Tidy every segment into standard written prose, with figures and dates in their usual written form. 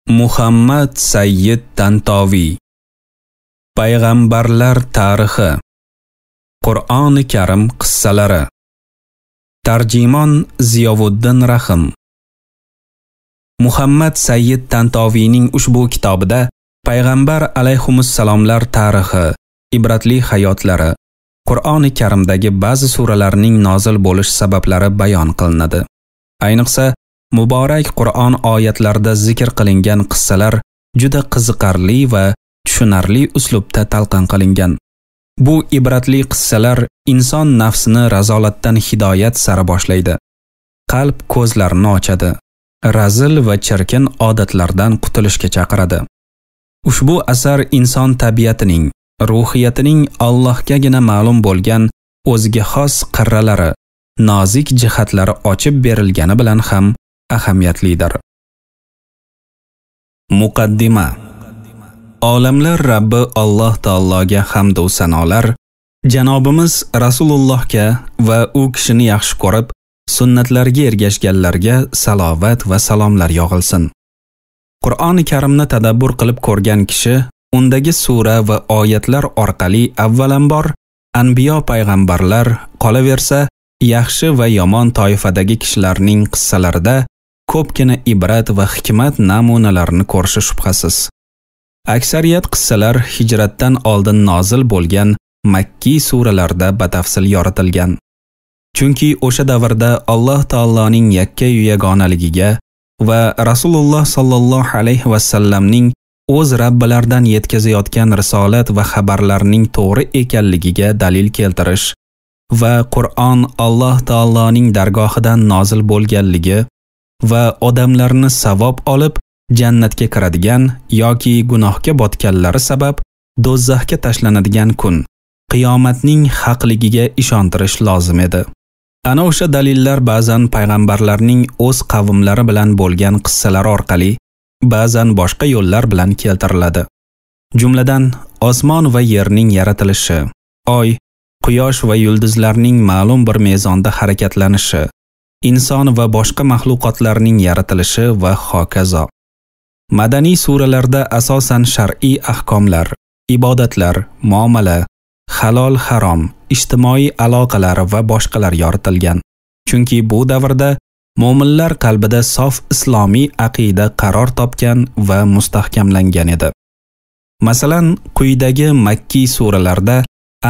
Muhammad Sayyid Tantoviy. Payg'ambarlar tarixi. Qur'oni Karim qissalari. Tarjimon Ziyovuddin Rahim. Muhammad Sayyid Tantoviyning ushbu kitobida payg'ambar alayhimussalomlar tarixi, ibratli hayotlari, Qur'oni Karimdagi ba'zi suralarning nozil bo'lish sabablari bayon qilinadi. Ayniqsa muborak Qur'on oyatlarida zikr qilingan qissalar juda qiziqarli va tushunarli uslubda talqin qilingan. Bu ibratli qissalar inson nafsini razolatdan hidoyat sari boshlaydi. Qalb ko'zlarini ochadi. Razil va chirkin odatlardan qutulishga chaqiradi. Ushbu asar inson tabiatining, ruhiyatining Allohgagina ma'lum bo'lgan o'ziga xos qirralari, nozik jihatlari ochib berilgani bilan ham ahamiyatlidir. Muqaddima. Olamlar Rabbi Alloh taologa hamd va sanolar, Janobimiz Rasulullohga va u kishini yaxshi ko'rib, sunnatlarga ergashganlarga salovat va salomlar yog'ilsin. Qur'oni Karimni tadabbur qilib ko'rgan kishi undagi sura va oyatlar orqali avvalambor anbiyo payg'ambarlar, qolaversa yaxshi va yomon toifadagi kishilarning qissalarida ko'pgina ibrat va hikmat namunalarini ko'rishi shubhasiz. Aksariyat qissalar hijratdan oldin nozil bo'lgan Makki suralarda batafsil yoritilgan. Chunki o'sha davrda Alloh taoloning yakka-yu yagonaligiga va Rasululloh sallallohu alayhi va sallamning o'z Rabbilaridan yetkazayotgan risolat va xabarlarning to'g'ri ekanligiga dalil keltirish va Qur'on Alloh taoloning dargohidan nozil bo'lganligi va odamlarni savob olib jannatga kiradigan yoki gunohga botganlari sabab do'zaxga tashlanadigan kun, qiyomatning haqligiga ishontirish lozim edi. Ana o'sha dalillar ba'zan payg'ambarlarning o'z qavmlari bilan bo'lgan qissalar orqali, ba'zan boshqa yo'llar bilan keltiriladi. Jumladan, osmon va yerning yaratilishi, oy, quyosh va yulduzlarning ma'lum bir mezonda harakatlanishi, inson va boshqa mahluqotlarning yaratilishi va hokazo. Madaniy suralarda asosan shar'iy ahkomlar, ibodatlar, muomala, halol harom, ijtimoiy aloqalar va boshqalar yoritilgan. Chunki bu davrda mo'minlar qalbida sof islomiy aqida qaror topgan va mustahkamlangan edi. Masalan, quyidagi Makki suralarda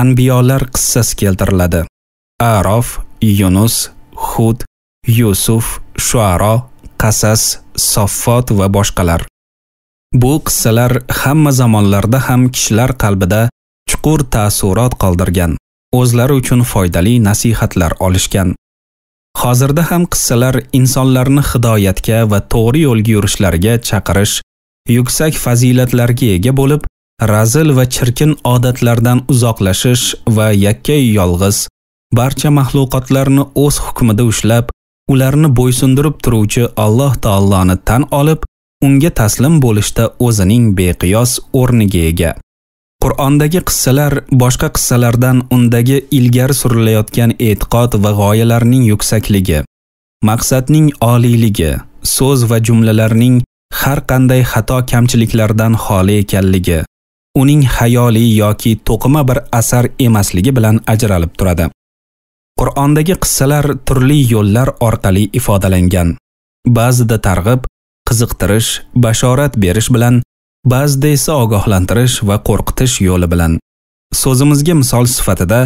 anbiyolar qissasi keltiriladi. A'rof, Yunus, Hud, Yusuf, Shuara, Qasas, Soffot va boshqalar. Bu qissalar hamma zamonlarda ham kishilar qalbida chuqur ta'ssurot qoldirgan, o'zlari uchun foydali nasihatlar olishgan. Hozirda ham qissalar insonlarni hidoyatga va to'g'ri yo'lga yurishlariga chaqirish, yuksak fazilatlarga ega bo'lib, razil va chirkin odatlardan uzoqlashish va yakka-yolg'iz barcha mahluqotlarni o'z hukmida ushlab, ularni bo'ysundirib turuvchi Alloh taoloni tan olib, unga taslim bo'lishda o'zining beqiyos o'rniga ega. Qur'ondagi qissalar boshqa qissalardan undagi ilgari surilayotgan e'tiqod va g'oyalarning yuksakligi, maqsadning oliyligi, so'z va jumlalarning har qanday xato kamchiliklardan xoli ekanligi, uning hayoliy yoki to'qima bir asar emasligi bilan ajralib turadi. Qur'ondagi qissalar turli yo'llar orqali ifodalangan. Ba'zida targ'ib, qiziqtirish, bashorat berish bilan, ba'zida esa ogohlantirish va qo'rqitish yo'li bilan. So'zimizga misol sifatida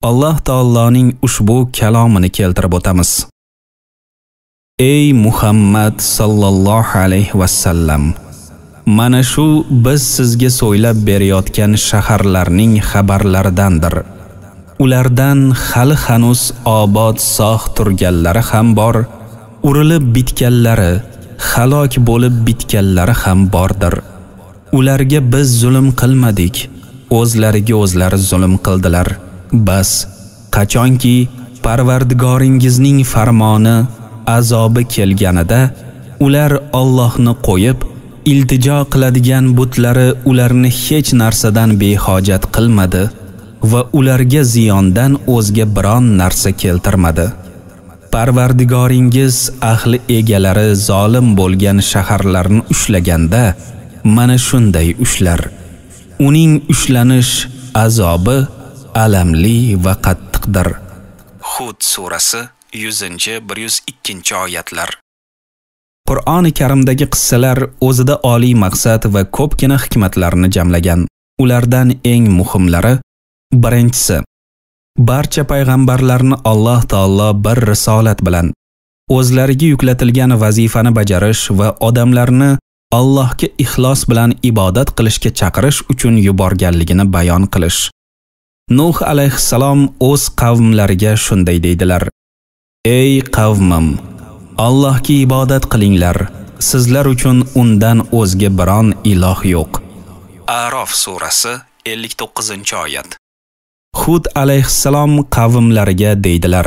Alloh taoloning ushbu kalomini keltirib o'tamiz. Ey Muhammad sallallohu alayhi va sallam, mana shu biz sizga so'ylab berayotgan shaharlarning xabarlaridandir. Ulardan hali hanuz obod sog' turganlari ham bor, urilib bitganlari, halok bo'lib bitganlari ham bordir. Ularga biz zulm qilmadik, o'zlariga o'zlari zulm qildilar. Bas, qachonki Parvardigoringizning farmoni, azobi kelganida, ular Allohni qo'yib, iltijo qiladigan butlari ularni hech narsadan behojat qilmadi va ularga ziyondan o'zga biron narsa keltirmadi. Parvardigoringiz ahli egalari zolim bo'lgan shaharlarni ushlaganda mana shunday ushlar. Uning ushlanish azobi alamli va qattiqdir. Hud surasi 100-102 oyatlar. Qur'oni Karimdagi qissalar o'zida oliy maqsad va ko'pgina hikmatlarni jamlagan. Ulardan eng muhimlari: birinchisi, barcha payg'ambarlarni Alloh taolo bir risolat bilan o'zlariga yuklatilgan vazifani bajarish va odamlarni Allohga ixlos bilan ibodat qilishga chaqirish uchun yuborganligini bayon qilish. Nuh alayhissalom o'z qavmlariga shunday deydilar: Ey qavmim, Allohga ibodat qilinglar, sizlar uchun undan o'zga biron iloh yo'q. A'rof surasi 59-oyat. Hud alayhissalom qavmlariga deydilar: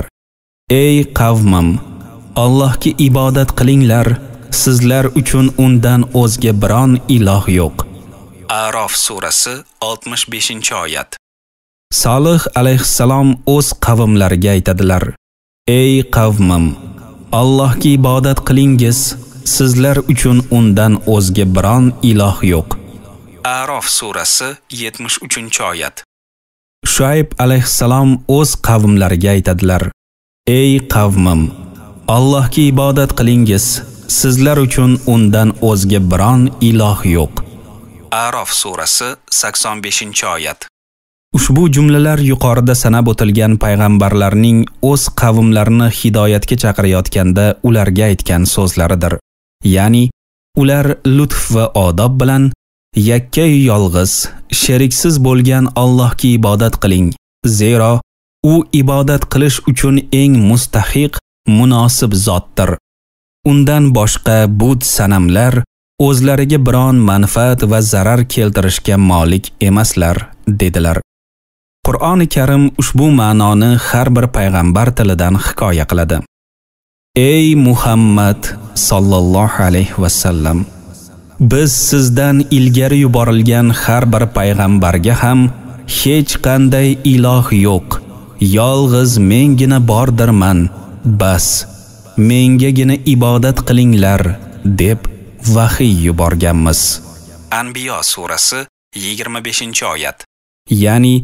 Ey qavmim, Allohga ibodat qilinglar, sizlar uchun undan o'zga biron iloh yo'q. A'rof surasi 65-oyat. Solih alayhissalom o'z qavmlariga aytadilar: Ey qavmim, Allohga ibodat qilingiz, sizlar uchun undan o'zga biron iloh yo'q. A'rof surasi 73-oyat. Shuayb alayhissalom o'z qavmlariga aytadilar: Ey qavmim, Allohga ibodat qilingiz, sizlar uchun undan o'zga biron iloh yo'q. A'rof surasi 85-oyat. Ushbu jumlalar yuqorida sanab o'tilgan payg'ambarlarning o'z qavmlarini hidoyatga chaqirayotganda ularga aytgan so'zlaridir. Ya'ni ular lutf va odob bilan yakka yolg'iz, sheriksiz bo'lgan Allohga ibodat qiling. Zero u ibodat qilish uchun eng mustahiq, munosib zotdir. Undan boshqa but sanamlar o'zlariga biron manfaat va zarar keltirishga molik emaslar, dedilar. Qur'oni Karim ushbu ma'noni har bir payg'ambar tilidan hikoya qiladi. Ey Muhammad sallallohu alayhi va sallam, biz sizdan ilgari yuborilgan har bir payg'ambarga ham hech qanday iloh yo'q, yolg'iz mengina bordirman, bas mengagina ibodat qilinglar deb vahiy yuborganmiz. Anbiyo surasi 25-oyat. Ya'ni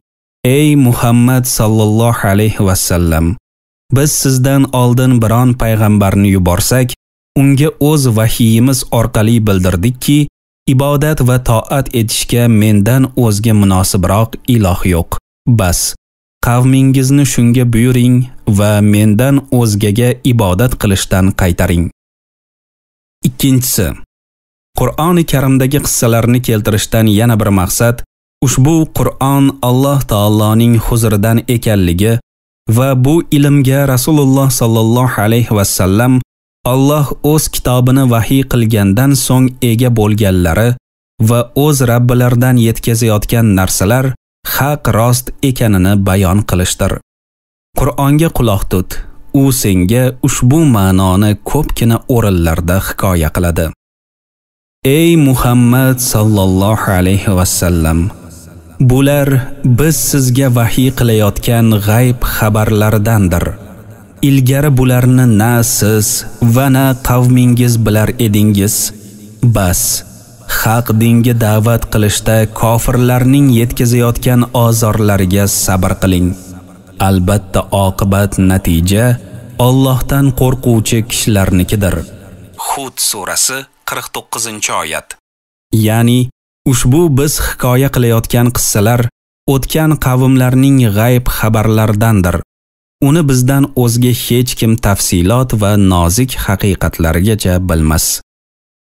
ey Muhammad sallallohu alayhi va sallam, biz sizdan oldin biron payg'ambarni yuborsak, unga o'z vahiyimiz orqali bildirdikki, ibodat va toat etishga mendan o'zga munosibroq iloh yo'q. Bas qavmingizni shunga buyuring va mendan o'zgaga ibodat qilishdan qaytaring. Ikkinchisi, Qur'oni Karimdagi qissalarni keltirishdan yana bir maqsad ushbu Qur'on Alloh taoloning huzuridan ekanligi va bu ilmga Rasululloh sallallohu alayhi va sallam Alloh o'z kitobini vahiy qilgandan so'ng ega bo'lganlari va o'z Rabbilaridan yetkazayotgan narsalar haq rost ekanini bayon qilishdir. Qur'onga quloq tut, u senga ushbu ma'noni ko'pgina o'rinlarda hikoya qiladi. Ey Muhammad sallallohu alayhi va sallam, bular biz sizga vahiy qilayotgan g'ayb xabarlaridandir. Ilgari bularni na siz va na qavmingiz bilar edingiz. Bas haq dinga da'vat qilishda kofirlarning yetkazayotgan ozorlariga sabr qiling. Albatta oqibat natija Allohdan qo'rquvchi kishilarnikidir. Hud surasi 49-oyat. Ya'ni ushbu biz hikoya qilayotgan qissalar o'tgan qavmlarning g'ayb xabarlaridandir. Uni bizdan o'zga hech kim tafsilot va nozik haqiqatlarigacha bilmas.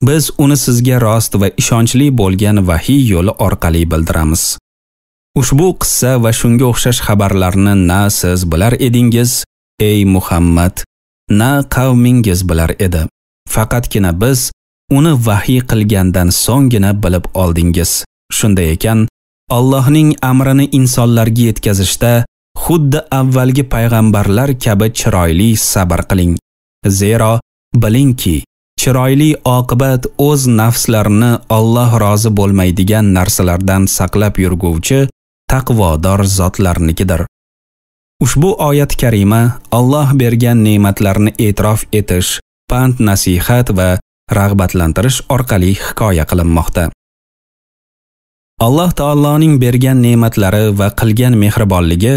Biz uni sizga rost va ishonchli bo'lgan vahiy yo'li orqali bildiramiz. Ushbu qissa va shunga o'xshash xabarlarni na siz bilar edingiz, ey Muhammad, na qavmingiz bilar edi. Faqatgina biz uni vahiy qilgandan so'nggina bilib oldingiz. Shunday ekan, Allohning amrini insonlarga yetkazishda xuddi avvalgi payg'ambarlar kabi chiroyli sabr qiling. Zero bilingki, chiroyli oqibat o'z nafslarini Alloh rozi bo'lmaydigan narsalardan saqlab yurguvchi taqvodor zotlarnikidir. Ushbu oyat karima Alloh bergan ne'matlarni e'tirof etish, pand nasihat va rag'batlantirish orqali hikoya qilinmoqda. Alloh taoloning bergan ne'matlari va qilgan mehribonligi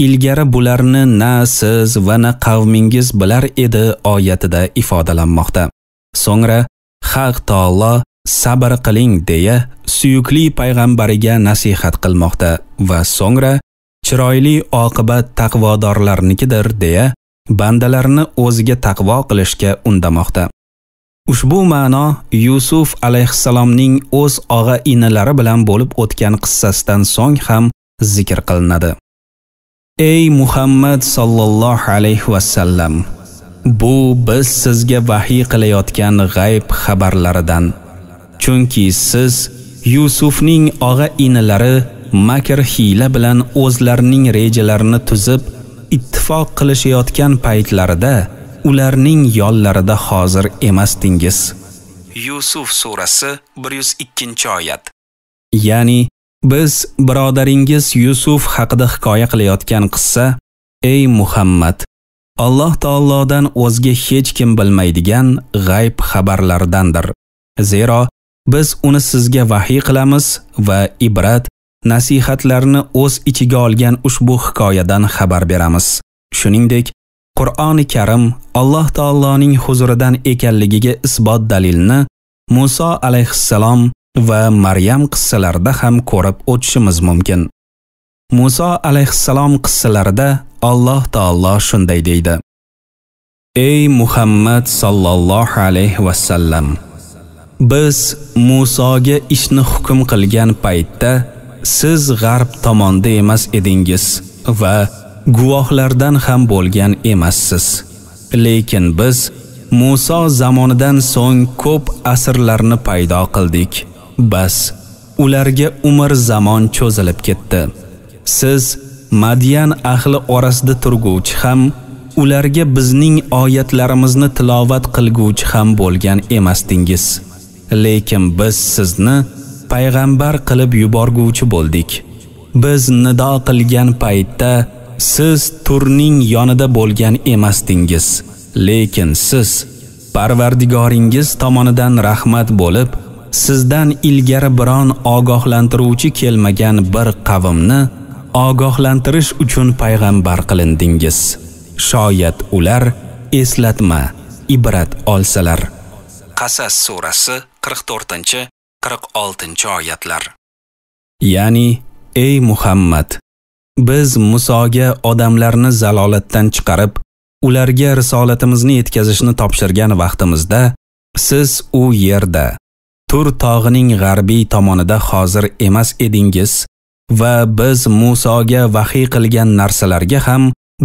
ilgari bularni na siz va na qavmingiz bilar edi oyatida ifodalanmoqda. So'ngra Haq taolo sabr qiling deya suyukli payg'ambariga nasihat qilmoqda va so'ngra chiroyli oqibat taqvodorlarnikidir deya bandalarni o'ziga taqvo qilishga undamoqda. Ushbu ma'no Yusuf alayhissalomning o'z og'a-inilari bilan bo'lib o'tgan qissasidan so'ng ham zikr qilinadi. Ey Muhammad sallallohu alayhi va sallam, bu biz sizga vahiy qilayotgan g'ayb xabarlaridan. Chunki siz Yusufning og'a-inilari makr hiyla bilan o'zlarining rejalarini tuzib ittifoq qilishayotgan paytlarida ularning yollarida hozir emasdingiz. Yusuf surasi 102-oyat. Ya'ni biz birodaringiz Yusuf haqida hikoya qilayotgan qissa, ey Muhammad, Alloh taolodan o'zga hech kim bilmaydigan g'ayb xabarlardandir. Zero biz uni sizga vahiy qilamiz va ibrat, nasihatlarni o'z ichiga olgan ushbu hikoyadan xabar beramiz. Shuningdek, Qur'oni Karim Alloh taoloning huzuridan ekanligiga isbot dalilni Musa alayhissalom va Maryam qissalarida ham ko'rib o'tishimiz mumkin. Musa alayhissalom qissalarida Alloh taolo shunday deydi: Ey Muhammad sallallohu alayhi va sallam, biz Musoga ishni hukm qilgan paytda siz g'arb tomonda emas edingiz va guvohlardan ham bo'lgan emassiz. Lekin biz Muso zamonidan so'ng ko'p asrlarni paydo qildik. Bas, ularga umr zamon cho'zilib ketdi. Siz Madyan ahli orasida turguvchi ham, ularga bizning oyatlarimizni tilovat qilguvchi ham bo'lgan emasdingiz. Lekin biz sizni payg'ambar qilib yuborguvchi bo'ldik. Biz nido qilgan paytda siz Turning yonida bo'lgan emasdingiz. Lekin siz Parvardigoringiz tomonidan rahmat bo'lib, sizdan ilgari biron ogohlantiruvchi kelmagan bir qavmni ogohlantirish uchun payg'ambar qilindingiz. Shoyat ular eslatma, ibrat olsalar. Qasas surasi 44-46-oyatlar. Ya'ni ey Muhammad, biz Musoga odamlarni zalolatdan chiqarib, ularga risolatimizni yetkazishni topshirgan vaqtimizda siz u yerda Tur tog'ining g'arbiy tomonida hozir emas edingiz va biz Musoga vahiy qilgan narsalarga ham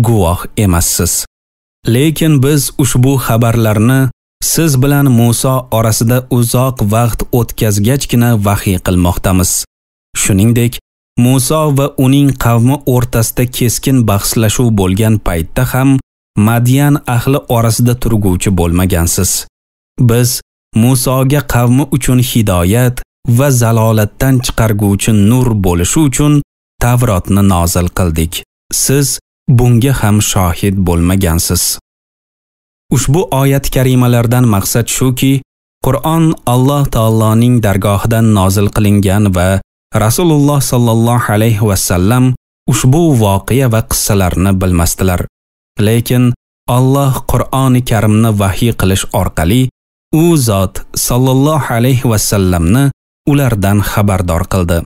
guvoh emassiz. Lekin biz ushbu xabarlarni siz bilan Muso orasida uzoq vaqt o'tkazgachgina vahiy qilmoqdamiz. Shuningdek, Muso va uning qavmi o'rtasida keskin bahslashuv bo'lgan paytda ham Madyan ahli orasida turguvchi bo'lmagansiz. Biz Musoga qavmi uchun hidoyat va zalolatdan chiqarguvchi nur bo'lishi uchun Tavrotni nozil qildik. Siz bunga ham shohid bo'lmagansiz. Ushbu oyat karimalardan maqsad shuki, Qur'on Alloh taoloning dargohidan nozil qilingan va Rasululloh sallallohu alayhi va sallam ushbu voqea va qissalarni bilmasdilar. Lekin Alloh Qur'oni Karimni vahiy qilish orqali u zot sallallohu alayhi va sallamni ulardan xabardor qildi.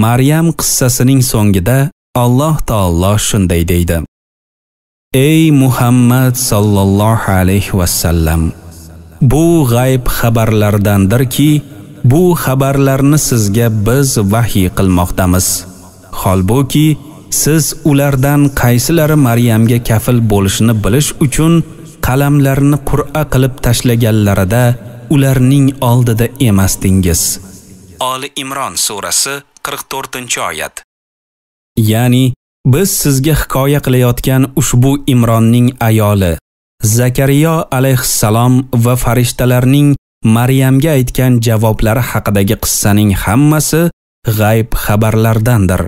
Maryam qissasining so'ngida Alloh taolo shunday deydi: Ey Muhammad sallallohu alayhi va sallam, bu g'ayb xabarlardandirki, bu xabarlarni sizga biz vahiy qilmoqdamiz. Holbuki siz ulardan qaysilari Maryamga kafil bo'lishini bilish uchun qalamlarini qur'a qilib tashlaganlarida ularning oldida emasdingiz. Oli Imron surasi 44-oyat. Ya'ni biz sizga hikoya qilayotgan ushbu Imronning ayoli Zakariya alayhissalom va farishtalarning Maryamga aytgan javoblari haqidagi qissaning hammasi g'ayb xabarlardandir.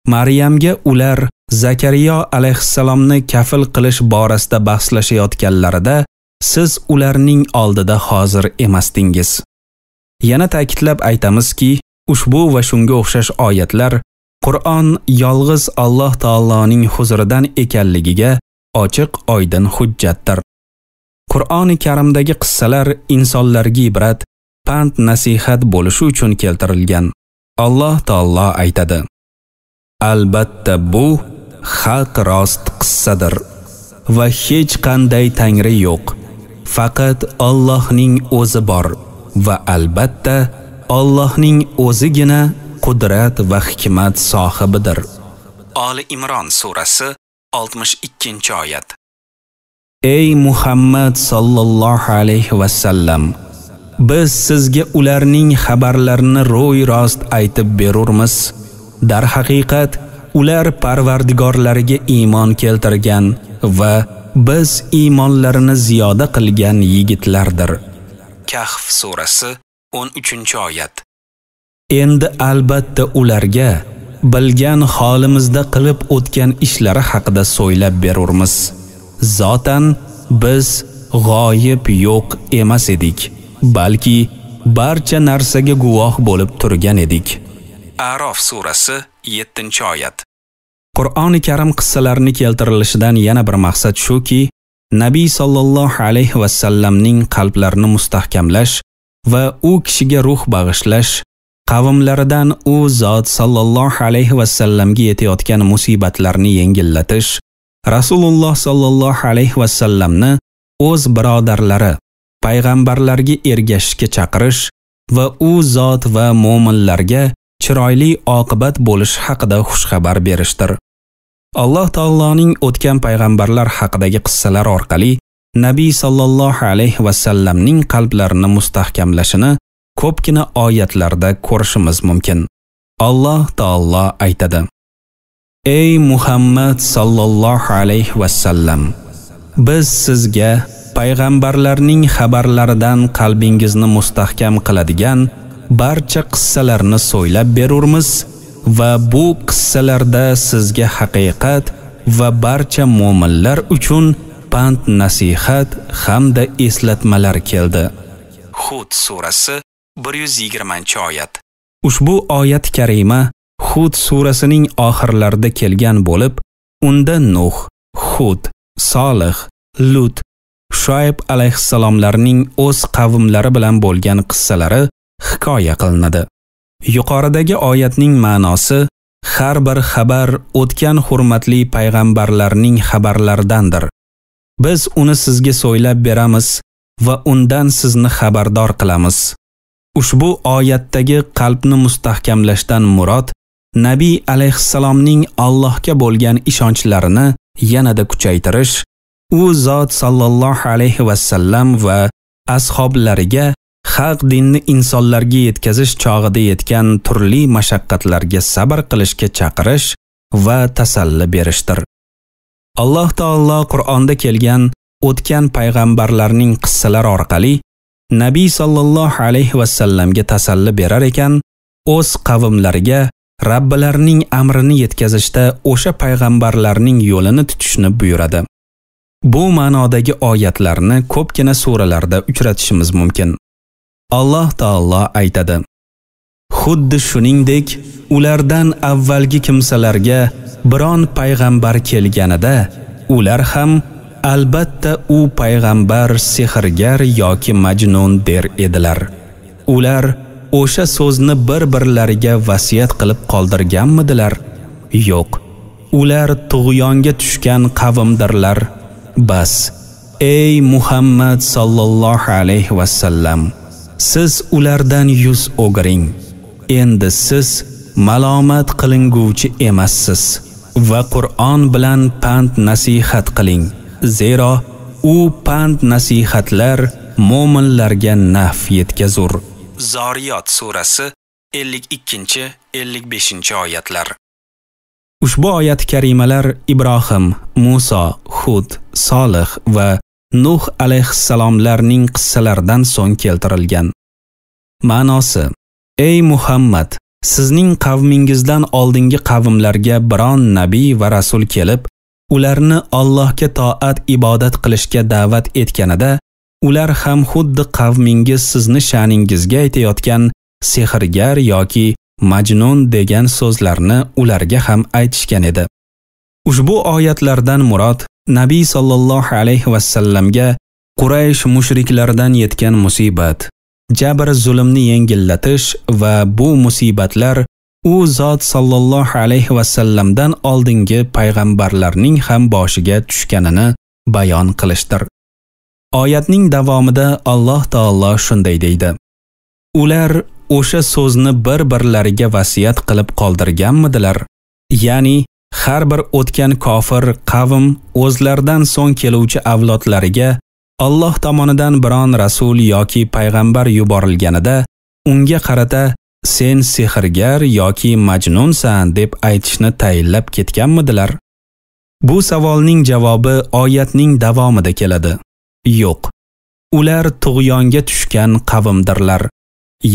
Maryamga ular Zakariya alayhissalomni kafil qilish borasida bahslashayotganlarida siz ularning oldida hozir emasdingiz. Yana ta'kidlab aytamizki, ushbu va shunga o'xshash oyatlar Qur'on yolg'iz Alloh taoloning huzuridan ekanligiga ochiq oydin hujjatdir. Qur'oni Karimdagi qissalar insonlarga ibrat, pand nasihat bo'lishi uchun keltirilgan. Alloh taolo aytadi: Albatta bu haq rost qissadir va hech qanday tangri yo'q. Faqat Allohning o'zi bor va albatta Allohning o'zigina qudrat va hikmat sohibidir. Ali Imron surasi 62-oyat. Ey Muhammad sallallohu alayhi va sallam, biz sizga ularning xabarlarini ro'y rost aytib berurmiz. Dar haqiqat ular Parvardigorlariga iymon keltirgan va biz iymonlarini ziyoda qilgan yigitlardir. Kahf surasi 13-oyat. Endi albatta ularga bilgan holimizda qilib o'tgan ishlari haqida so'ylab berurmiz. Zotan biz g'oyib yo'q emas edik, balki barcha narsaga guvoh bo'lib turgan edik. A'rof surasi 7-oyat. Qur'oni Karim qissalarini keltirilishidan yana bir maqsad shuki, Nabiy sallallohu alayhi va sallamning qalblarini mustahkamlash va u kishiga ruh bag'ishlash, qavmlaridan u zot sallallohu alayhi va sallamga yetayotgan musibatlarni yengillatish, Rasululloh sallallohu alayhi va sallamni o'z birodarlari, payg'ambarlarga ergashishga chaqirish va u zot va mu'minlarga chiroyli oqibat bo'lish haqida xushxabar berishdir. Alloh taoloning o'tgan payg'ambarlar haqidagi qissalar orqali Nabiy sallallohu alayhi va sallamning qalblarini mustahkamlashini ko'pgina oyatlarda ko'rishimiz mumkin. Alloh taolo aytadi: Ey Muhammad sallallohu alayhi va sallam, biz sizga payg'ambarlarning xabarlaridan qalbingizni mustahkam qiladigan barcha qissalarni so'ylab berurmiz va bu qissalarda sizga haqiqat va barcha mu'minlar uchun pand nasihat hamda eslatmalar keldi. Hud surasi 120-oyat. Ushbu oyat karima Hud surasining oxirlarida kelgan bo'lib, unda Nuh, Hud, Solih, Lut, Shuayb alayhissalomlarning o'z qavmlari bilan bo'lgan qissalari hikoya qilinadi. Yuqoridagi oyatning ma'nosi har bir xabar o'tgan hurmatli payg'ambarlarning xabarlaridandir. Biz uni sizga so'ylab beramiz va undan sizni xabardor qilamiz. Ushbu oyatdagi qalbni mustahkamlashdan murod Nabiy alayhissalomning Allohga bo'lgan ishonchlarini yanada kuchaytirish, u zot sallallohu alayhi va sallam va ashablariga haq dinni insonlarga yetkazish chog'ida yetgan turli mashaqqatlarga sabr qilishga chaqirish va tasalli berishdir. Alloh taolo Qur'onda kelgan o'tgan payg'ambarlarning qissalari orqali Nabiy sallallohu alayhi va sallamga tasalli berar ekan, o'z qavmlariga Rabbilarining amrini yetkazishda o'sha payg'ambarlarning yo'lini tutishni buyuradi. Bu ma'nodagi oyatlarni ko'pgina suralarda uchratishimiz mumkin. Alloh taolo aytadi: Xuddi shuningdek, ulardan avvalgi kimsalarga biron payg'ambar kelganida, ular ham albatta u payg'ambar sehrgar yoki majnun der edilar. Ular o'sha so'zni bir-birlariga vasiyat qilib qoldirganmidilar? Yo'q. Ular tug'yonga tushgan qavmdirlar. Bas, ey Muhammad sallallohu alayhi va sallam, siz ulardan yuz o'giring. Endi siz malomat qilinguvchi emassiz va Qur'on bilan pand nasihat qiling. Zero u pand nasihatlar mu'minlarga naf yetkazur. Zoriyot surasi 52-55-oyatlar. Ushbu oyat karimalar Ibrohim, Musa, Hud, Solih va Nuh alayhissalomlarning qissalaridan so'ng keltirilgan. Ma'nosi: Ey Muhammad, sizning qavmingizdan oldingi qavmlarga biron nabiy va rasul kelib, ularni Allohga toat ibodat qilishga da'vat etganida, ular ham xuddi qavmingiz sizni sha'ningizga aytayotgan sehrgar yoki majnun degan so'zlarni ularga ham aytishgan edi. Ushbu oyatlardan murod Nabiy sallallohu alayhi va sallamga Quraysh mushriklaridan yetgan musibat, jabr zulmni yengillatish va bu musibatlar u zot sallallohu alayhi va sallamdan oldingi payg'ambarlarning ham boshiga tushganini bayon qilishdir. Oyatning davomida Alloh taolo shunday deydi: Ular o'sha so'zni bir-birlariga vasiyat qilib qoldirganmidilar? Ya'ni har bir o'tgan kofir qavm o'zlaridan so'ng keluvchi avlodlariga Alloh tomonidan biron rasul yoki payg'ambar yuborilganida unga qarata sen sehrgar yoki majnunsan deb aytishni tayinlab ketganmidilar? Bu savolning javobi oyatning davomida keladi. Yo'q. Ular tug'yonga tushgan qavmdirlar.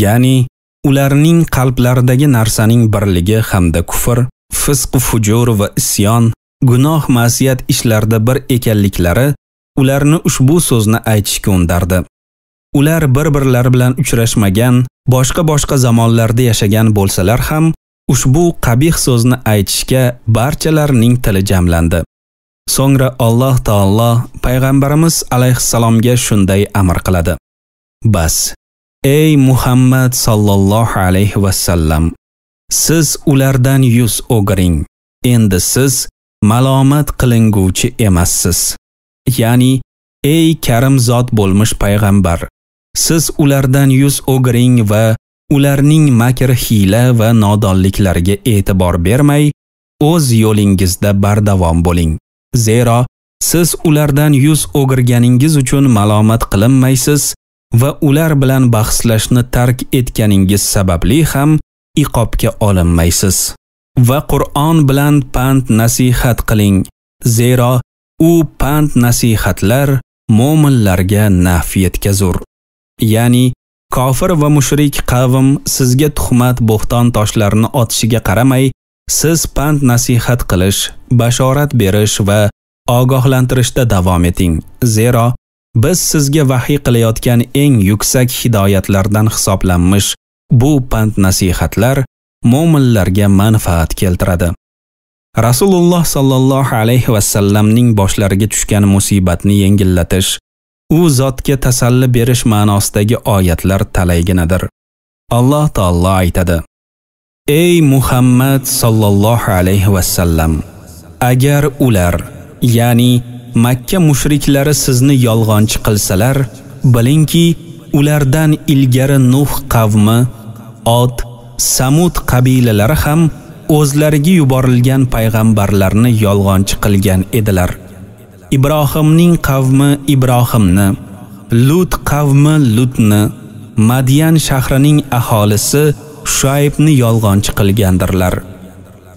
Ya'ni ularning qalblaridagi narsaning birligi hamda kufr, fisq, fujur va isyon, gunoh, ma'siyat ishlarida bir ekanliklari ularni ushbu so'zni aytishga undardi. Ular bir-birlari bilan uchrashmagan, boshqa zamonlarda yashagan bo'lsalar ham, ushbu qabih so'zni aytishga barchalarining tili jamlandi. So'ngra Alloh taolo payg'ambarimiz alayhissalomga shunday amr qiladi: Bas, ey Muhammad sallallohu alayhi va sallam, siz ulardan yuz o'giring. Endi siz malomat qilinguvchi emassiz. Ya'ni ey karim zot bo'lmish payg'ambar, siz ulardan yuz o'giring va ularning makr, hiyla va nodonliklariga e'tibor bermay, o'z yo'lingizda bardavom bo'ling. Zero siz ulardan yuz o'girganingiz uchun malomat qilinmaysiz va ular bilan bahslashni tark etganingiz sababli ham iqobga olinmaysiz. Va Qur'on bilan pand nasihat qiling. Zero u pand nasihatlar mo'minlarga naf yetkazur. Ya'ni kofir va mushrik qavm sizga tuhmat, bo'xton toshlarini otishiga qaramay, siz pand nasihat qilish, bashorat berish va ogohlantirishda davom eting. Zero biz sizga vahiy qilayotgan eng yuksak hidoyatlardan hisoblanmish bu pand nasihatlar mo'minlarga manfaat keltiradi. Rasululloh sallallohu alayhi va sallamning boshlariga tushgan musibatni yengillatish, u zotga tasalli berish ma'nosidagi oyatlar talayginadir. Alloh taolo aytadi: Ey Muhammad sallallohu alayhi va sallam, agar ular, ya'ni Makka mushriklari sizni yolg'onchi qilsalar, bilingki, ulardan ilgari Nuh qavmi, Od, Samud qabilalari ham o'zlariga yuborilgan payg'ambarlarni yolg'onchi qilgan edilar. Ibrohimning qavmi Ibrohimni, Lut qavmi Lutni, Madyan shahrining aholisi Shuaybni yolg'onchi qilgandirlar.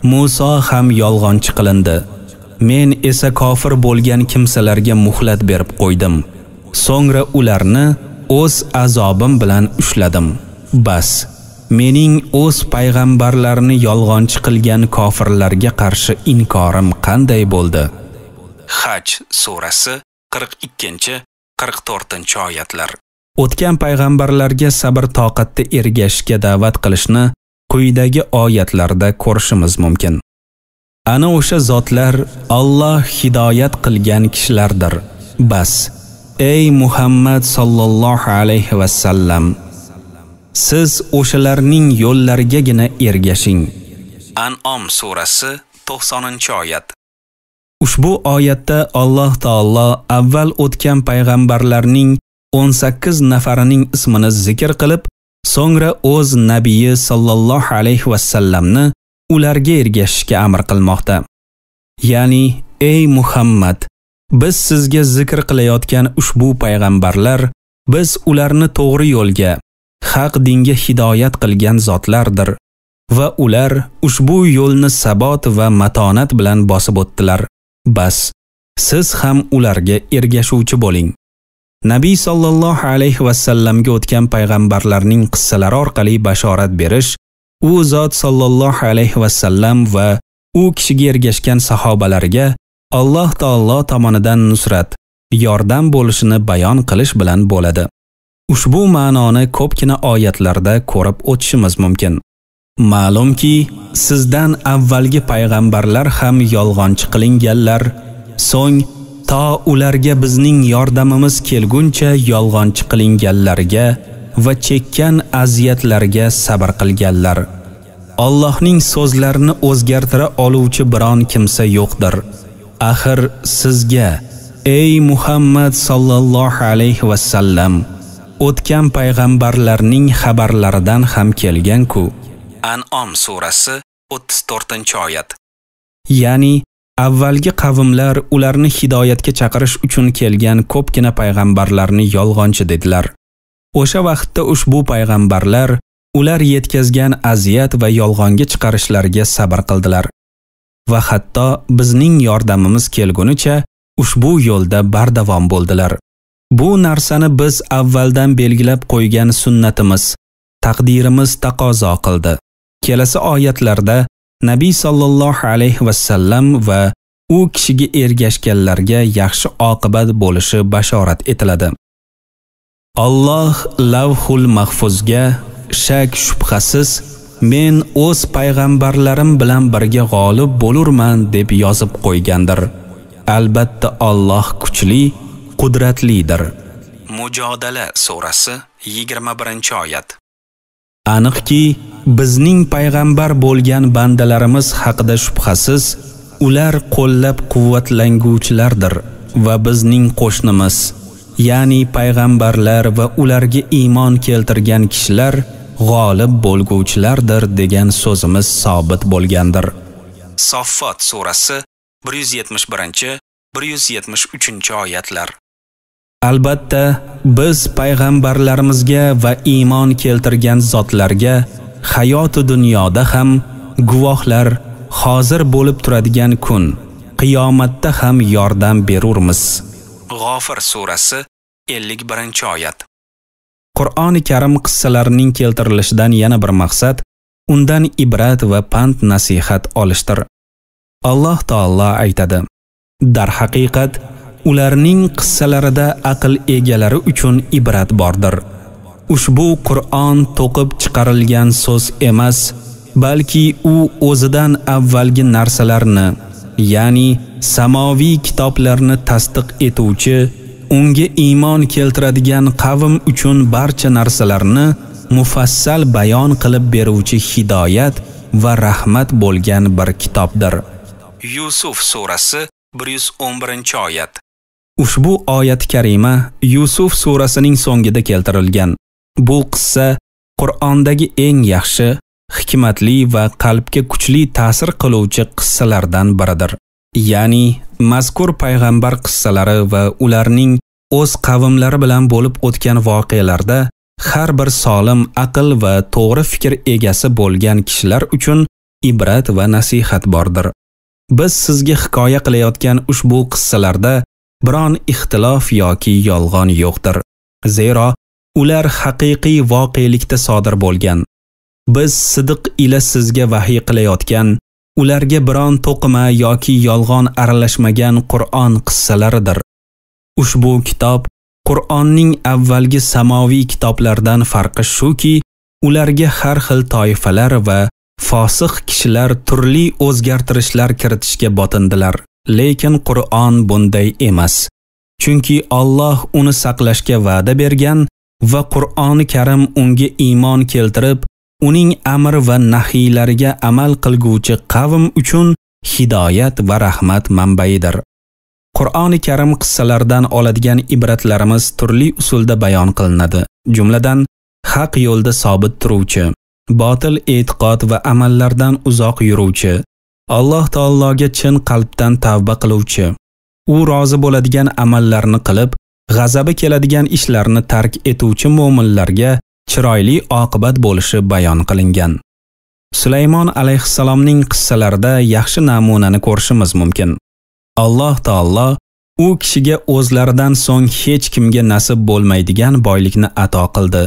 Musa ham yolg'onchi qilindi. Men esa kofir bo'lgan kimsalarga muhlat berib qo'ydim. So'ngra ularni o'z azobim bilan ushladim. Bas, mening o'z payg'ambarlarini yolg'onchi qilgan kofirlarga qarshi inkorim qanday bo'ldi? Haj surasi 42-44 oyatlar. O'tgan payg'ambarlarga sabr toqatda ergashishga da'vat qilishni quyidagi oyatlarda ko'rishimiz mumkin. Ana o'sha zotlar Alloh hidoyat qilgan kishilardir. Bas, ey Muhammad sallallohu alayhi va sallam, siz o'shalarning yo'llarigagina ergashing. An'om surasi 90-oyat. Ushbu oyatda Alloh taolo avval o'tgan payg'ambarlarning 18 nafarining ismini zikr qilib, so'ngra o'z nabiyi sallallohu alayhi va sallamni ularga ergashishga amr qilmoqda. Ya'ni ey Muhammad, biz sizga zikr qilayotgan ushbu payg'ambarlar, biz ularni to'g'ri yo'lga, haq dinga hidoyat qilgan zotlardir va ular ushbu yo'lni sabot va matonat bilan bosib o'tdilar. Bas, siz ham ularga ergashuvchi bo'ling. Nabiy sallallohu alayhi va sallamga o'tgan payg'ambarlarning qissalari orqali bashorat berish U zot sallallohu alayhi va sallam va u kishiga ergashgan sahobalarga Alloh taolo tomonidan nusrat, yordam bo'lishini bayon qilish bilan bo'ladi. Ushbu ma'noni ko'pgina oyatlarda ko'rib o'tishimiz mumkin. Ma'lumki, sizdan avvalgi payg'ambarlar ham yolg'onchi qilinganlar, so'ng to ularga bizning yordamimiz kelguncha yolg'onchi qilinganlarga va chekkan aziyatlarga sabr qilganlar. Allohning so'zlarini o'zgartira oluvchi biron kimsa yo'qdir. Axir sizga, ey Muhammad sallallohu alayhi va sallam, o'tgan payg'ambarlarning xabarlaridan ham kelgan-ku. An'om surasi 34-oyat. Ya'ni avvalgi qavmlar ularni hidoyatga chaqirish uchun kelgan ko'pgina payg'ambarlarni yolg'onchi dedilar. O'sha vaqtda ushbu payg'ambarlar ular yetkazgan aziyat va yolg'onga chiqarishlarga sabr qildilar va hatto bizning yordamimiz kelgunicha ushbu yo'lda bardavom bo'ldilar. Bu narsani biz avvaldan belgilab qo'ygan sunnatimiz, taqdirimiz taqozo qildi. Kelasi oyatlarda Nabiy sallallohu alayhi va sallam va u kishiga ergashganlarga yaxshi oqibat bo'lishi bashorat etiladi. Alloh lavhul mahfuzga shak shubhasiz men o'z payg'ambarlarim bilan birga g'olib bo'lurman deb yozib qo'ygandir. Albatta Alloh kuchli, qudratlidir. Mujodala surasi 21-oyat. Aniqki, bizning payg'ambar bo'lgan bandalarimiz haqida shubhasiz ular qo'llab-quvvatlanguvchilardir va bizning qo'shnimiz, ya'ni payg'ambarlar va ularga iymon keltirgan kishilar g'olib bo'lguvchilardir degan so'zimiz sobit bo'lgandir. Soffot surasi 171-173-oyatlar. Albatta, biz payg'ambarlarimizga va iymon keltirgan zotlarga hayoti dunyoda ham guvohlar, hozir bo'lib turadigan kun, qiyomatda ham yordam berurmiz. G'ofir surasi 51-oyat. Qur'oni Karim qissalarining keltirilishidan yana bir maqsad undan ibrat va pand nasihat olishdir. Alloh taolo aytadi: "Darhaqiqat, ularning qissalarida aql egalari uchun ibrat bordir. Ushbu Qur'on to'qib chiqarilgan so'z emas, balki u o'zidan avvalgi narsalarni, ya'ni samoviy kitoblarni tasdiq etuvchi, unga iymon keltiradigan qavm uchun barcha narsalarni mufassal bayon qilib beruvchi hidoyat va rahmat bo'lgan bir kitobdir." Yusuf surasi 111-oyat. Ushbu oyat karima Yusuf surasining so'ngida keltirilgan. Bu qissa Qur'ondagi eng yaxshi, hikmatli va qalbga kuchli ta'sir qiluvchi qissalardan biridir. Ya'ni mazkur payg'ambar qissalari va ularning o'z qavmlari bilan bo'lib o'tgan voqealarda har bir solim aql va to'g'ri fikr egasi bo'lgan kishilar uchun ibrat va nasihat bordir. Biz sizga hikoya qilayotgan ushbu qissalarda biron ixtilof yoki yolg'on yo'qdir. Zero ular haqiqiy voqelikda sodir bo'lgan. Biz sidiq ila sizga vahiy qilayotgan, ularga biron to'qima yoki yolg'on aralashmagan Qur'on qissalaridir. Ushbu kitob Qur'onning avvalgi samoviy kitoblardan farqi shuki, ularga har xil toifalar va fosiq kishilar turli o'zgartirishlar kiritishga botindilar. Lekin Qur'on bunday emas. Chunki Alloh uni saqlashga va'da bergan va Qur'oni Karim unga iymon keltirib, uning amr va nahiylariga amal qilguvchi qavm uchun hidoyat va rahmat manbaidir. Qur'oni Karim qissalaridan oladigan ibratlarimiz turli usulda bayon qilinadi. Jumladan, haq yo'lda sobit turuvchi, botil e'tiqod va amallardan uzoq yuruvchi, Alloh taologa chin qalbdan tavba qiluvchi, u rozi bo'ladigan amallarni qilib, g'azabi keladigan ishlarni tark etuvchi mu'minlarga chiroyli oqibat bo'lishi bayon qilingan. Sulaymon alayhissalomning qissalarida yaxshi namunani ko'rishimiz mumkin. Alloh taolo u kishiga o'zlaridan so'ng hech kimga nasib bo'lmaydigan boylikni ato qildi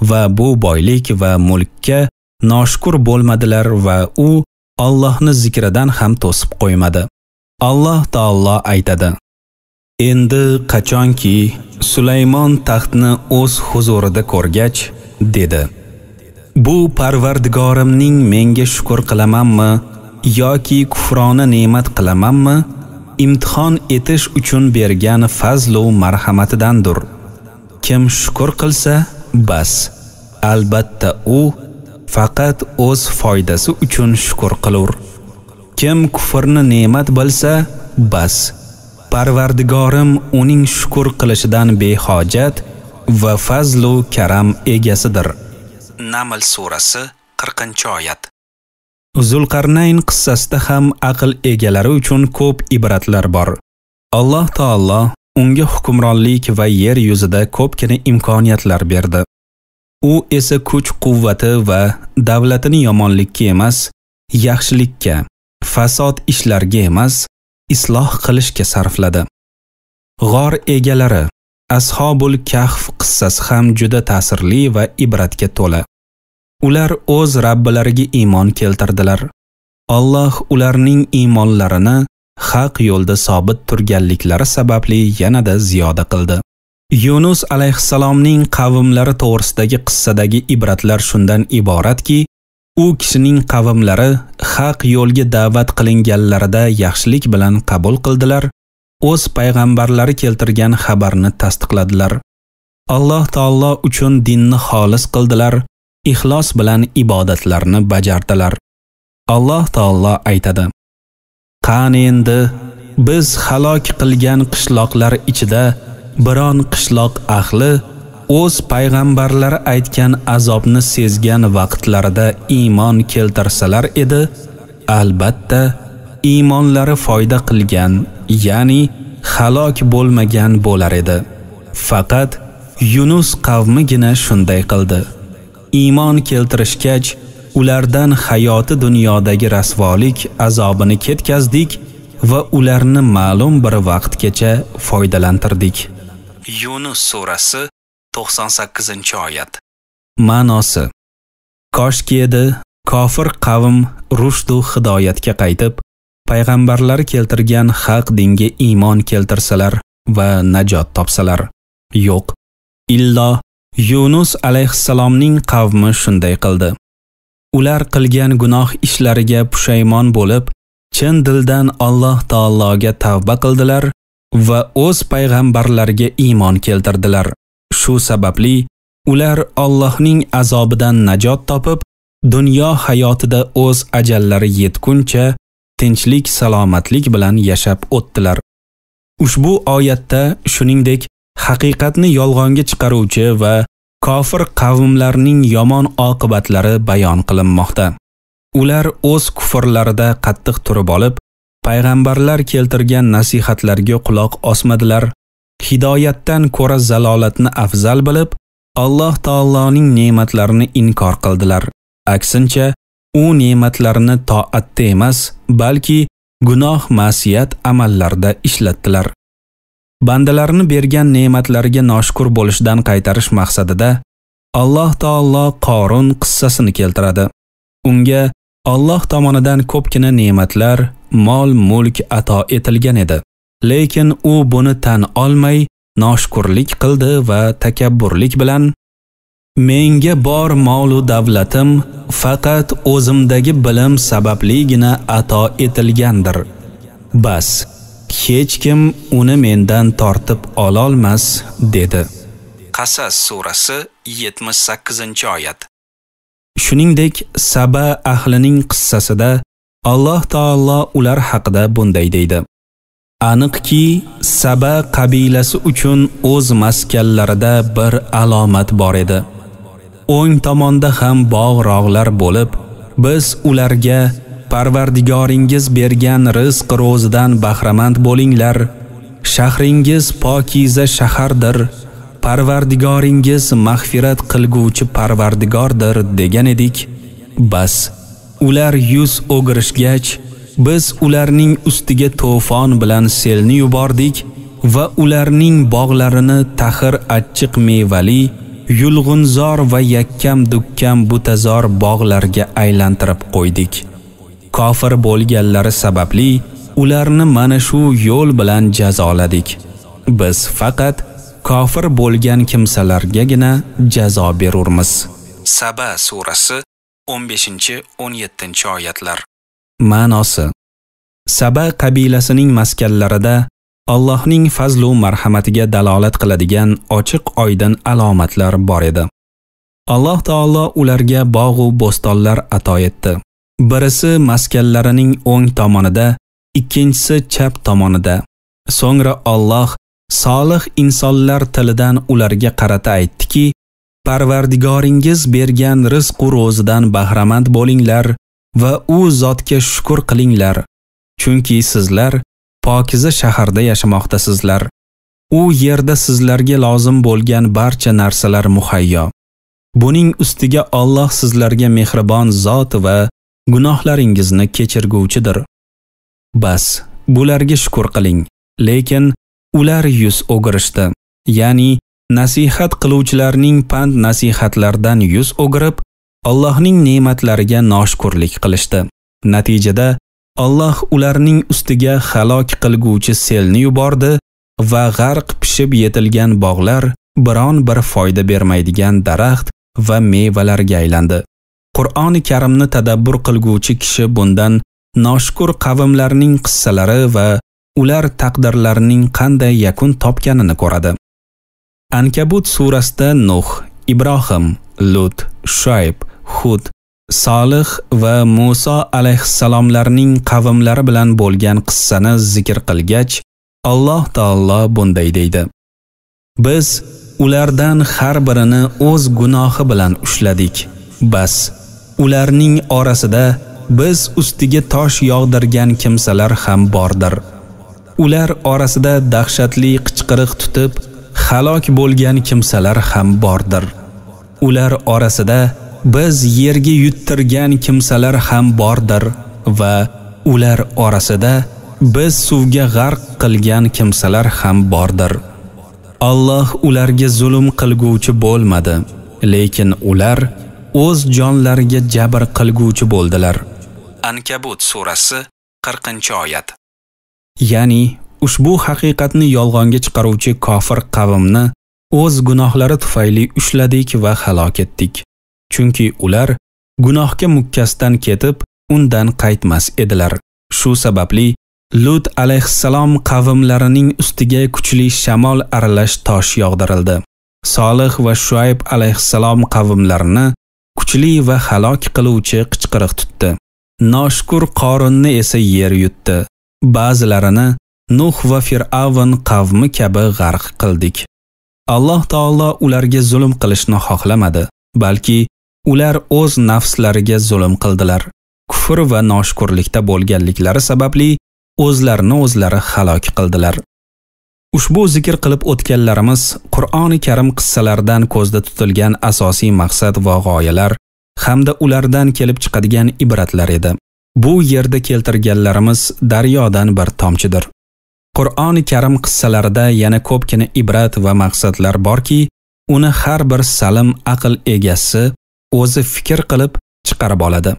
va bu boylik va mulkka noshukr bo'lmadilar va u Allohni zikridan ham to'sib qo'ymadi. Alloh taolo aytadi: Endi qachonki Sulaymon taxtni o'z huzurida ko'rgach, dedi: Bu Parvardigorimning menga shukr qilamanmi yoki kufrona ne'mat qilamanmi? Imtihon etish uchun bergan fazl va marhamatidandir. Kim shukr qilsa, bas. Albatta u faqat o'z foydasi uchun shukr qilur. Kim kufrni ne'mat bilsa, bas. Parvardigorim uning shukr qilishidan behojat va fazl va karam egasidir. Naml surasi 40-oyat. Zulqarnayn qissasida ham aql egalari uchun ko'p ibratlar bor. Alloh taolo unga hukmronlik va yer yuzida ko'pgina imkoniyatlar berdi. U esa kuch-quvvati va davlatini yomonlikka emas, yaxshilikka, fasod ishlarga emas, isloh qilishga sarfladi. G'or egalari, Ashabul Kahf qissasi ham juda ta'sirli va ibratga to'la. Ular o'z Rabbilariga iymon keltirdilar. Alloh ularning iymonlarini haq yo'lda sobit turganliklari sababli yanada ziyoda qildi. Yunus alayhissalomning qavmlari to'g'risidagi qissadagi ibratlar shundan iboratki, u kishining qavmlari haq yo'lga da'vat qilinganlarida yaxshilik bilan qabul qildilar, o'z payg'ambarlari keltirgan xabarni tasdiqladilar. Alloh taolo uchun dinni xolis qildilar, ixlos bilan ibodatlarni bajardilar. Alloh taolo aytadi: Qani endi biz halok qilgan qishloqlar ichida biron qishloq ahli o'z payg'ambarlari aytgan azobni sezgan vaqtlarida iymon keltirsalar edi, albatta iymonlari foyda qilgan, ya'ni halok bo'lmagan bo'lar edi. Faqat Yunus qavmigina shunday qildi. Iymon keltirishgach, ulardan hayoti dunyodagi rasvolik azobini ketkazdik va ularni ma'lum bir vaqtgacha foydalantirdik. Yunus surasi 98-oyat. Ma'nosi: Koshki edi kofir qavm rushd va hidoyatga qaytib, payg'ambarlar keltirgan haq dinga iymon keltirsalar va najot topsalar. Yo'q, illo Yunus alayhissalomning qavmi shunday qildi. Ular qilgan gunoh ishlariga pushaymon bo'lib, chin dildan Alloh taologa tavba qildilar va o'z payg'ambarlariga iymon keltirdilar. Shu sababli ular Allohning azobidan najot topib, dunyo hayotida o'z ajallari yetguncha tinchlik, salomatlik bilan yashab o'tdilar. Ushbu oyatda shuningdek haqiqatni yolg'onga chiqaruvchi va kofir qavmlarning yomon oqibatlari bayon qilinmoqda. Ular o'z kufrlarida qattiq turib olib, payg'ambarlar keltirgan nasihatlarga quloq osmadilar. Hidoyatdan ko'ra zalolatni afzal bilib, Alloh taoloning ne'matlarini inkor qildilar. Aksincha, u ne'matlarini toatda emas, balki gunoh, ma'siyat amallarida ishlatdilar. Bandalarni bergan ne'matlariga noshukr bo'lishdan qaytarish maqsadida Alloh taolo Qorun qissasini keltiradi. Unga Alloh tomonidan ko'pgina ne'matlar, mol-mulk ato etilgan edi. Lekin u buni tan olmay, noshukrlik qildi va takabburlik bilan menga bor mol va davlatim faqat o'zimdagi bilim sababligina ato etilgandir. Bas, hech kim uni mendan tortib ola olmas, dedi. Qasas surasi 78-oyat. Shuningdek, Saba ahlining qissasida Alloh taolo ular haqida bunday deydi: Aniqki, Saba qabilasi uchun o'z maskanlarida bir alomat bor edi. O'ng tomonda ham bog'-rog'lar bo'lib, biz ularga Parvardigoringiz bergan rizq ro'zidan bahramand bo'linglar. Shahringiz pokiza shahardir. Parvardigoringiz mag'firat qilguvchi Parvardigordir degan edik. Bas, ular yuz o'girishgach, biz ularning ustiga to'fon bilan selni yubordik va ularning bog'larini tahir achchiq mevali yulg'unzor va yakkam-dukkam butazor bog'larga aylantirib qo'ydik. Kofir bo'lganlari sababli ularni mana shu yo'l bilan jazoladik. Biz faqat kofir bo'lgan kimsalargagina jazo berurmiz. Saba surasi 15-17 oyatlar. Ma'nosi: Saba qabilasining maskanlarida Allohning fazl va marhamatiga dalolat qiladigan ochiq-oydin alomatlar bor edi. Alloh taolo ularga bog' va bo'stonlar ato etdi. Birisi maskanlarining o'ng tomonida, ikkinchisi chap tomonida. So'ngra Alloh solih insonlar tilidan ularga qarata aytdiki: Parvardigoringiz bergan rizq va ro'zidan bahramand bo'linglar va u zotga shukr qilinglar, chunki sizlar pokiza shaharda yashamoqdasizlar. U yerda sizlarga lozim bo'lgan barcha narsalar muhayyo. Buning ustiga Alloh sizlarga mehribon zot va gunohlaringizni kechirguvchidir. Bas, bularga shukr qiling. Lekin ular yuz o'girishdi. Ya'ni nasihat qiluvchilarning pand nasihatlardan yuz o'girib, Allohning ne'matlariga noshukrlik qilishdi. Natijada Alloh ularning ustiga halok qilguvchi selni yubordi va g'arq pishib yetilgan bog'lar biron bir foyda bermaydigan daraxt va mevalarga aylandi. Qur'oni Karimni tadabbur qilguvchi kishi bundan noshukr qavmlarning qissalari va ular taqdirlarining qanday yakun topganini ko'radi. Ankabut surasida Nuh, Ibrohim, Lut, Shuayb, Hud, Solih va Musa alayhissalomlarning qavmlari bilan bo'lgan qissani zikr qilgach, Alloh taolo bunday deydi: Biz ulardan har birini o'z gunohi bilan ushladik. Bas, ularning orasida biz ustiga tosh yog'dirgan kimsalar ham bordir. Ular orasida dahshatli qichqiriq tutib halok bo'lgan kimsalar ham bordir. Ular orasida biz yerga yuttirgan kimsalar ham bordir va ular orasida biz suvga g'arq qilgan kimsalar ham bordir. Alloh ularga zulm qilguvchi bo'lmadi, lekin ular o'z jonlariga jabr qilguvchi bo'ldilar. Ankabut surasi 40-oyat. Ya'ni ushbu haqiqatni yolg'onga chiqaruvchi kofir qavmni o'z gunohlari tufayli ushladik va halok etdik. Chunki ular gunohga mukkasdan ketib, undan qaytmas edilar. Shu sababli Lut alayhissalom qavmlarining ustiga kuchli shamol aralash tosh yog'dirildi. Solih va Shuayb alayhissalom qavmlarini kuchli va halok qiluvchi qichqiriq tutdi. Noshkur Qorunni esa yer yutdi. Ba'zilarini Nuh va Fir'avn qavmi kabi g'arq qildik. Alloh taolo ularga zulm qilishni xohlamadi, balki ular o'z nafslariga zulm qildilar. Kufr va noshukrlikda bo'lganliklari sababli o'zlarini o'zlari halok qildilar. Ushbu zikr qilib o'tganlarimiz Qur'oni Karim qissalaridan ko'zda tutilgan asosiy maqsad va g'oyalar hamda ulardan kelib chiqadigan ibratlar edi. Bu yerda keltirganlarimiz daryodan bir tomchidir. Qur'oni Karim qissalarida yana ko'pgina ibrat va maqsadlar borki, uni har bir salim aql egasi o'zi fikr qilib chiqarib oladi.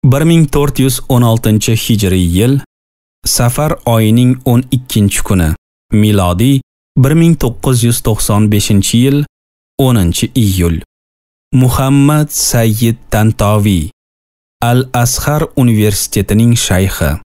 1416-hijriy yil Safar oyining 12-kuni, milodiy 1995-yil 10-iyul. Muhammad Sayyid Tantoviy, Al-Azhar universitetining shayxi.